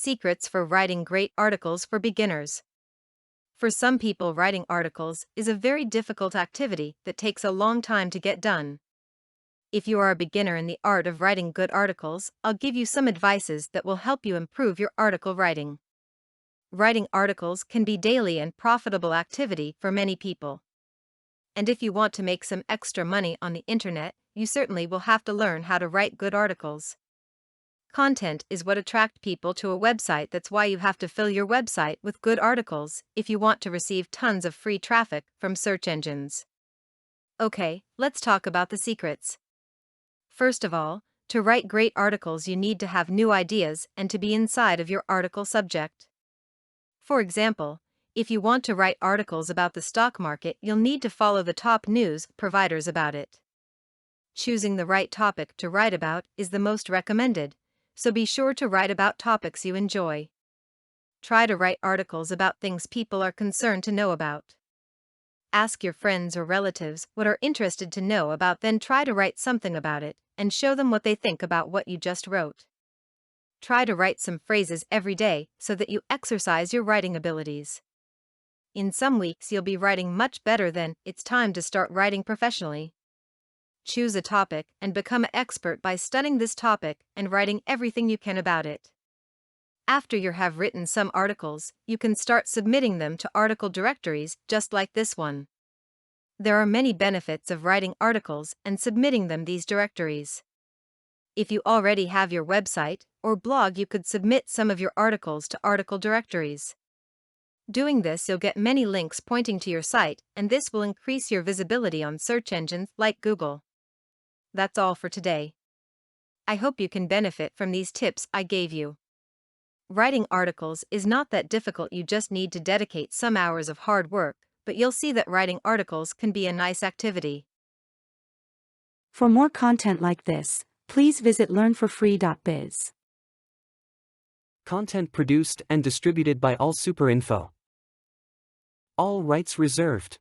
secrets for writing great articles for beginners. For some people, writing articles is a very difficult activity that takes a long time to get done. If you are a beginner in the art of writing good articles, I'll give you some advices that will help you improve your article writing. Writing articles can be daily and profitable activity for many people. And if you want to make some extra money on the internet, you certainly will have to learn how to write good articles. Content is what attracts people to a website. That's why you have to fill your website with good articles if you want to receive tons of free traffic from search engines. Okay, let's talk about the secrets. First of all, to write great articles you need to have new ideas and to be inside of your article subject. For example, if you want to write articles about the stock market, you'll need to follow the top news providers about it. Choosing the right topic to write about is the most recommended, so be sure to write about topics you enjoy. Try to write articles about things people are concerned to know about. Ask your friends or relatives what are interested to know about, then try to write something about it and show them what they think about what you just wrote. Try to write some phrases every day so that you exercise your writing abilities. In some weeks you'll be writing much better, then it's time to start writing professionally. Choose a topic and become an expert by studying this topic and writing everything you can about it. After you have written some articles, you can start submitting them to article directories just like this one. There are many benefits of writing articles and submitting them these directories. If you already have your website or blog, you could submit some of your articles to article directories. Doing this, you'll get many links pointing to your site, and this will increase your visibility on search engines like Google. That's all for today. I hope you can benefit from these tips I gave you. Writing articles is not that difficult, you just need to dedicate some hours of hard work, but you'll see that writing articles can be a nice activity. For more content like this, please visit learnforfree.biz. Content produced and distributed by AllSuperInfo. All rights reserved.